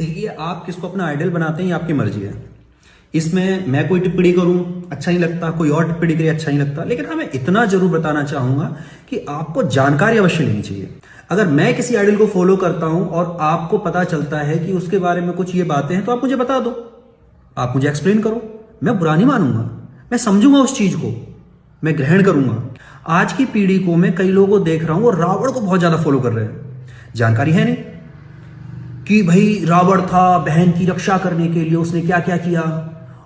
देखिए, आप किसको अपना आइडल बनाते हैं ये आपकी मर्जी है। इसमें मैं कोई टिप्पणी करूं अच्छा नहीं लगता, कोई और टिप्पणी करे अच्छा नहीं लगता, लेकिन हाँ मैं इतना जरूर बताना चाहूंगा कि आपको जानकारी अवश्य लेनी चाहिए। अगर मैं किसी आइडल को फॉलो करता हूं और आपको पता चलता है कि उसके बारे में कुछ ये बातें हैं, तो आप मुझे बता दो, आप मुझे एक्सप्लेन करो। मैं बुरा नहीं मानूंगा, मैं समझूंगा उस चीज को, मैं ग्रहण करूंगा। आज की पीढ़ी को मैं कई लोगों को देख रहा हूं, वो रावण को बहुत ज्यादा फॉलो कर रहे हैं। जानकारी है नहीं कि भाई रावण था, बहन की रक्षा करने के लिए उसने क्या क्या किया,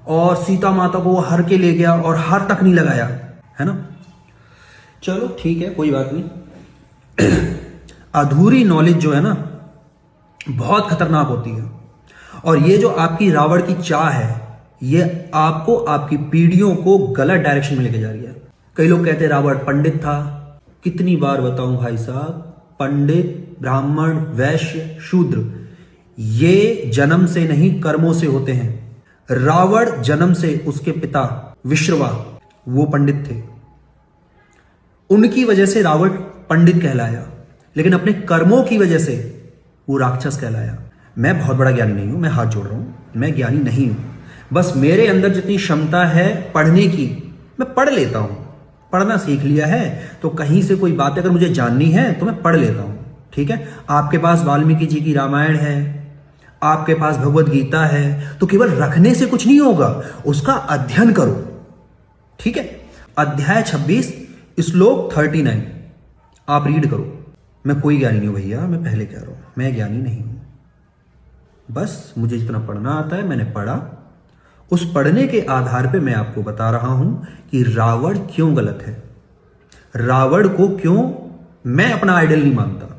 और सीता माता को वो हर के ले गया और हार तक नहीं लगाया, है ना। चलो ठीक है, कोई बात नहीं। अधूरी नॉलेज जो है ना बहुत खतरनाक होती है, और ये जो आपकी रावण की चाह है ये आपको, आपकी पीढ़ियों को गलत डायरेक्शन में लेके जा रही है। कई लोग कहते हैं रावण पंडित था। कितनी बार बताऊं भाई साहब, पंडित, ब्राह्मण, वैश्य, शूद्र ये जन्म से नहीं कर्मों से होते हैं। रावण जन्म से, उसके पिता विश्रवा वो पंडित थे, उनकी वजह से रावण पंडित कहलाया, लेकिन अपने कर्मों की वजह से वो राक्षस कहलाया। मैं बहुत बड़ा ज्ञानी नहीं हूं, मैं हाथ जोड़ रहा हूं, मैं ज्ञानी नहीं हूं। बस मेरे अंदर जितनी क्षमता है पढ़ने की, मैं पढ़ लेता हूं। पढ़ना सीख लिया है तो कहीं से कोई बात अगर मुझे जाननी है तो मैं पढ़ लेता हूं। ठीक है, आपके पास वाल्मीकि जी की रामायण है, आपके पास भगवत गीता है, तो केवल रखने से कुछ नहीं होगा, उसका अध्ययन करो। ठीक है, अध्याय 26 श्लोक 39 आप रीड करो। मैं कोई ज्ञानी नहीं हूं भैया, मैं पहले कह रहा हूं, मैं ज्ञानी नहीं हूं। बस मुझे जितना पढ़ना आता है मैंने पढ़ा, उस पढ़ने के आधार पे मैं आपको बता रहा हूं कि रावण क्यों गलत है, रावण को क्यों मैं अपना आइडल नहीं मानता।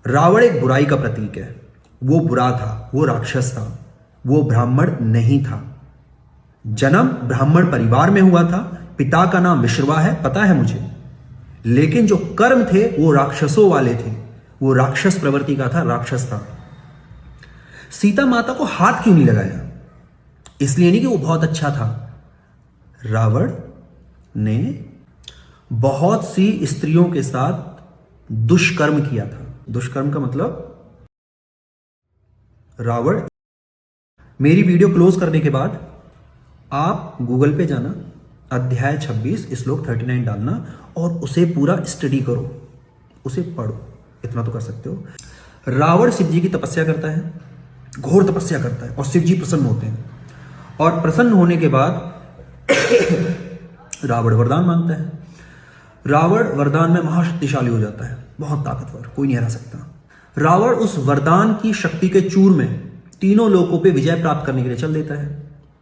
रावण एक बुराई का प्रतीक है, वो बुरा था, वो राक्षस था, वो ब्राह्मण नहीं था। जन्म ब्राह्मण परिवार में हुआ था, पिता का नाम विश्रवा है, पता है मुझे, लेकिन जो कर्म थे वो राक्षसों वाले थे, वो राक्षस प्रवृत्ति का था, राक्षस था। सीता माता को हाथ क्यों नहीं लगाया? इसलिए नहीं कि वो बहुत अच्छा था। रावण ने बहुत सी स्त्रियों के साथ दुष्कर्म किया था। दुष्कर्म का मतलब, रावण, मेरी वीडियो क्लोज करने के बाद आप गूगल पे जाना, अध्याय 26 श्लोक 39 डालना और उसे पूरा स्टडी करो, उसे पढ़ो। इतना तो कर सकते हो। रावण शिव जी की तपस्या करता है, घोर तपस्या करता है, और शिव जी प्रसन्न होते हैं, और प्रसन्न होने के बाद रावण वरदान मांगता है। रावण वरदान में महाशक्तिशाली हो जाता है, बहुत ताकतवर, कोई नहीं हरा सकता। रावण उस वरदान की शक्ति के चूर में तीनों लोकों पे विजय प्राप्त करने के लिए चल देता है।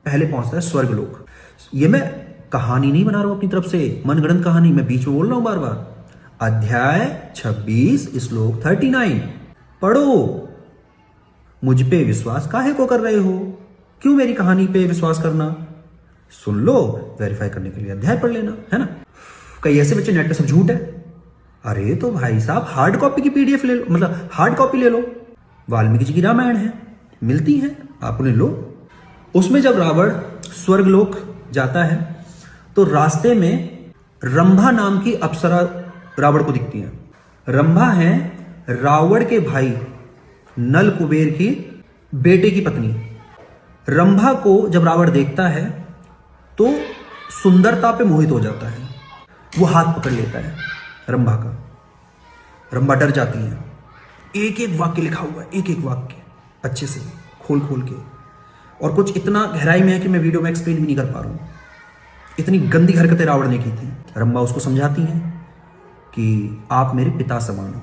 पहले पहुंचता है स्वर्ग लोक। ये मैं कहानी नहीं बना रहा हूं अपनी तरफ से, मनगढ़ंत कहानी, मैं बीच में बोल रहा हूं बार बार। अध्याय 26 श्लोक 39 पढ़ो। मुझ पे विश्वास काहे को कर रहे हो? क्यों मेरी कहानी पे विश्वास करना? सुन लो, वेरीफाई करने के लिए अध्याय पढ़ लेना, है ना। कई ऐसे बच्चे नेट पे सब झूठ है। अरे तो भाई साहब हार्ड कॉपी की पीडीएफ ले लो, मतलब हार्ड कॉपी ले लो, वाल्मीकि जी की रामायण है, मिलती है, आप उन्हें लो। उसमें जब रावण स्वर्गलोक जाता है तो रास्ते में रंभा नाम की अप्सरा रावण को दिखती है। रंभा है रावण के भाई नल कुबेर की बेटे की पत्नी। रंभा को जब रावण देखता है तो सुंदरता पे मोहित हो जाता है, वो हाथ पकड़ लेता है रंभा का। रंभा डर जाती है। एक एक वाक्य लिखा हुआ है, एक एक वाक्य अच्छे से खोल खोल के, और कुछ इतना गहराई में है कि मैं वीडियो में एक्सप्लेन भी नहीं कर पा रहा हूं। इतनी गंदी हरकतें रावण ने की थी। रंभा उसको समझाती हैं कि आप मेरे पिता समान हो,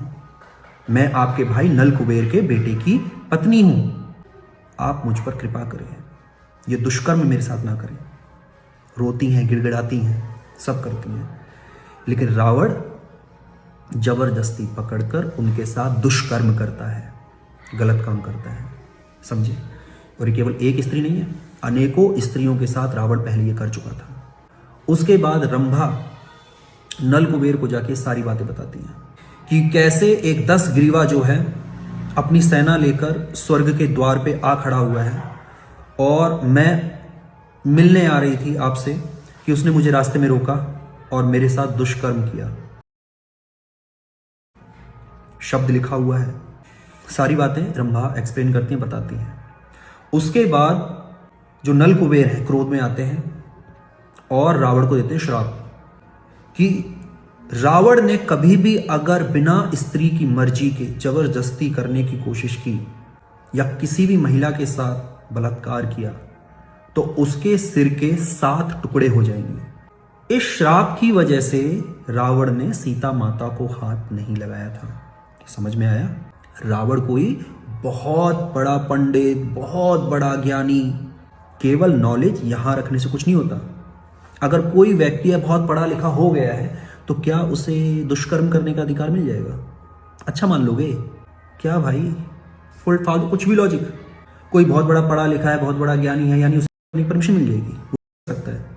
मैं आपके भाई नल कुबेर के बेटे की पत्नी हूं, आप मुझ पर कृपा करें, ये दुष्कर्म मेरे साथ ना करें। रोती हैं, गिड़गिड़ाती हैं, सब करती हैं, लेकिन रावण जबरदस्ती पकड़कर उनके साथ दुष्कर्म करता है, गलत काम करता है, समझे। और ये केवल एक स्त्री नहीं है, अनेकों स्त्रियों के साथ रावण पहले ये कर चुका था। उसके बाद रंभा नल कुबेर को जाके सारी बातें बताती हैं कि कैसे एक 10 ग्रीवा जो है अपनी सेना लेकर स्वर्ग के द्वार पे आ खड़ा हुआ है, और मैं मिलने आ रही थी आपसे कि उसने मुझे रास्ते में रोका और मेरे साथ दुष्कर्म किया। शब्द लिखा हुआ है। सारी बातें रंभा एक्सप्लेन करती हैं, बताती हैं। उसके बाद जो नल कुबेर हैं क्रोध में आते हैं और रावण को देते हैं श्राप कि रावण ने कभी भी अगर बिना स्त्री की मर्जी के जबरदस्ती करने की कोशिश की या किसी भी महिला के साथ बलात्कार किया तो उसके सिर के 7 टुकड़े हो जाएंगे। इस श्राप की वजह से रावण ने सीता माता को हाथ नहीं लगाया था। समझ में आया? रावण कोई बहुत बड़ा पंडित, बहुत बड़ा ज्ञानी, केवल नॉलेज यहां रखने से कुछ नहीं होता। अगर कोई व्यक्ति बहुत पढ़ा लिखा हो गया है तो क्या उसे दुष्कर्म करने का अधिकार मिल जाएगा? अच्छा मान लोगे क्या भाई? फुल फालतू कुछ भी लॉजिक। कोई बहुत बड़ा पढ़ा लिखा है, बहुत बड़ा ज्ञानी है, यानी उसे परमिशन मिल जाएगी? वो कर सकता है।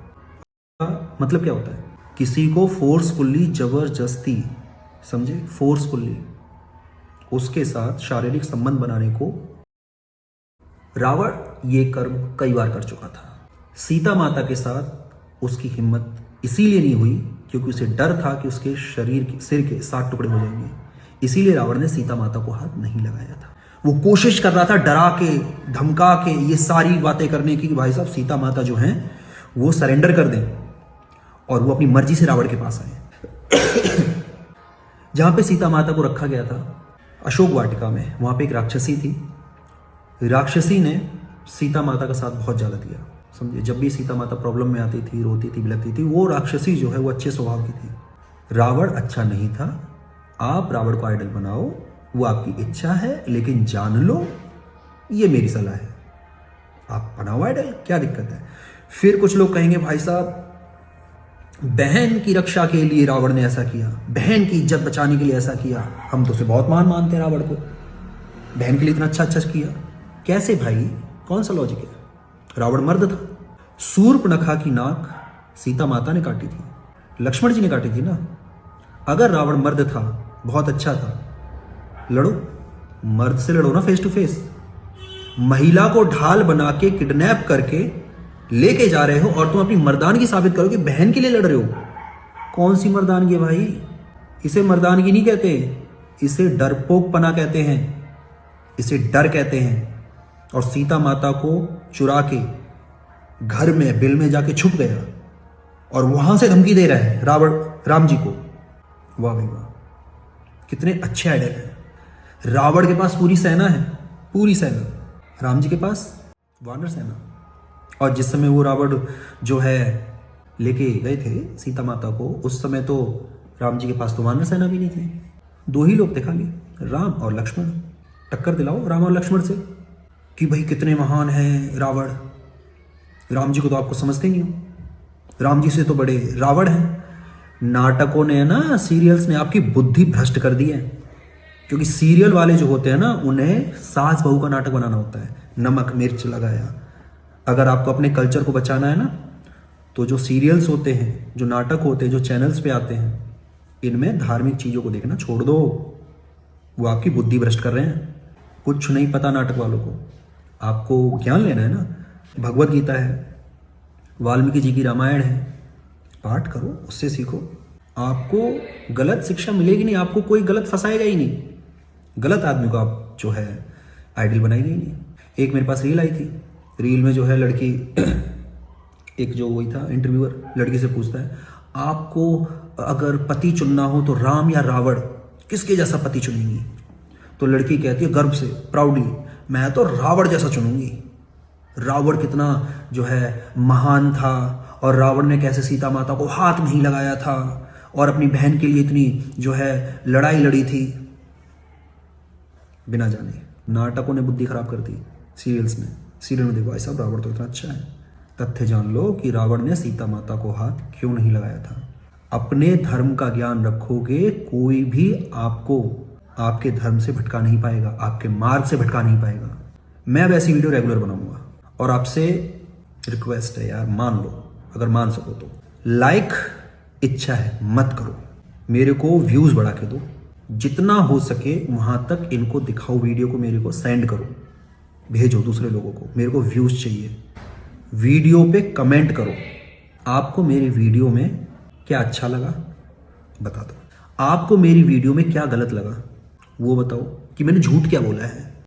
मतलब क्या होता है? किसी को फोर्सफुली, जबरदस्ती, समझे, फोर्सफुली उसके साथ शारीरिक संबंध बनाने को रावण ये कर्म कई बार कर चुका था। सीता माता के साथ उसकी हिम्मत इसीलिए नहीं हुई क्योंकि उसे डर था कि उसके शरीर के सिर के 7 टुकड़े हो जाएंगे। इसीलिए रावण ने सीता माता को हाथ नहीं लगाया था। वो कोशिश कर रहा था डरा के, धमका के, ये सारी बातें करने की कि भाई साहब सीता माता जो हैं वो सरेंडर कर दें और वो अपनी मर्जी से रावण के पास आए। जहां पे सीता माता को रखा गया था अशोक वाटिका में, वहां पे एक राक्षसी थी। राक्षसी ने सीता माता का साथ बहुत ज्यादा दिया, समझे। जब भी सीता माता प्रॉब्लम में आती थी, रोती थी, बिलखती थी, वो राक्षसी जो है वो अच्छे स्वभाव की थी। रावण अच्छा नहीं था। आप रावण को आइडल बनाओ, वो आपकी इच्छा है, लेकिन जान लो ये मेरी सलाह है, आप बनाओ आइडल, क्या दिक्कत है। फिर कुछ लोग कहेंगे भाई साहब बहन की रक्षा के लिए रावण ने ऐसा किया, बहन की इज्जत बचाने के लिए ऐसा किया। हम तो उसे बहुत मान मानते हैं रावण को, बहन के लिए इतना अच्छा अच्छा किया। कैसे भाई? कौन सा लॉजिक है? रावण मर्द था। शूर्पणखा की नाक सीता माता ने काटी थी, लक्ष्मण जी ने काटी थी ना। अगर रावण मर्द था, बहुत अच्छा था, लड़ो, मर्द से लड़ो ना, फेस टू फेस। महिला को ढाल बना के किडनैप करके लेके जा रहे हो और तुम अपनी मर्दानगी साबित करो कि बहन के लिए लड़ रहे हो। कौन सी मर्दानगी है भाई? इसे मर्दानगी नहीं कहते, इसे डरपोकपना कहते हैं, इसे डर कहते हैं। और सीता माता को चुरा के घर में बिल में जाके छुप गया और वहां से धमकी दे रहा है रावण राम जी को। वाह भाई वाह, कितने अच्छे आइडिया है। रावण के पास पूरी सेना है, पूरी सेना। राम जी के पास वानर सेना। और जिस समय वो रावण जो है लेके गए थे सीता माता को, उस समय तो राम जी के पास तो वानर सेना भी नहीं थी। 2 ही लोग थे खाली, राम और लक्ष्मण। टक्कर दिलाओ राम और लक्ष्मण से कि भाई कितने महान हैं रावण। राम जी को तो आपको समझते नहीं हो, राम जी से तो बड़े रावण हैं। नाटकों ने ना, सीरियल्स ने आपकी बुद्धि भ्रष्ट कर दी है। क्योंकि सीरियल वाले जो होते हैं ना, उन्हें सास बहू का नाटक बनाना होता है, नमक मिर्च लगाया। अगर आपको अपने कल्चर को बचाना है ना, तो जो सीरियल्स होते हैं, जो नाटक होते हैं, जो चैनल्स पे आते हैं, इनमें धार्मिक चीज़ों को देखना छोड़ दो। वो आपकी बुद्धि भ्रष्ट कर रहे हैं। कुछ नहीं पता नाटक वालों को, आपको ज्ञान लेना है ना। भगवत गीता है, वाल्मीकि जी की रामायण है, पाठ करो, उससे सीखो। आपको गलत शिक्षा मिलेगी नहीं, आपको कोई गलत फंसाएगा ही नहीं। गलत आदमी को आप जो है आइडल बनाएंगे ही नहीं। एक मेरे पास रील आई थी, रील में जो है लड़की एक जो वही था इंटरव्यूअर, लड़की से पूछता है आपको अगर पति चुनना हो तो राम या रावण, किसके जैसा पति चुनेंगी? तो लड़की कहती है गर्व से, प्राउडली, मैं तो रावण जैसा चुनूंगी। रावण कितना जो है महान था और रावण ने कैसे सीता माता को हाथ नहीं लगाया था और अपनी बहन के लिए इतनी जो है लड़ाई लड़ी थी। बिना जाने नाटकों ने बुद्धि खराब कर दी। सीरियल्स में, सीरियल में देखो ऐसा रावण तो इतना अच्छा है। तथ्य जान लो कि रावण ने सीता माता को हाथ क्यों नहीं लगाया था। अपने धर्म का ज्ञान रखोगे, कोई भी आपको आपके धर्म से भटका नहीं पाएगा, आपके मार्ग से भटका नहीं पाएगा। मैं अब ऐसी वीडियो रेगुलर बनाऊंगा और आपसे रिक्वेस्ट है यार, मान लो, अगर मान सको तो। लाइक इच्छा है, मत करो, मेरे को व्यूज बढ़ा के दो। जितना हो सके वहां तक इनको दिखाओ, वीडियो को मेरे को सेंड करो, भेजो दूसरे लोगों को। मेरे को व्यूज चाहिए। वीडियो पे कमेंट करो, आपको मेरी वीडियो में क्या अच्छा लगा बता दो, आपको मेरी वीडियो में क्या गलत लगा वो बताओ। कि मैंने झूठ क्या बोला है।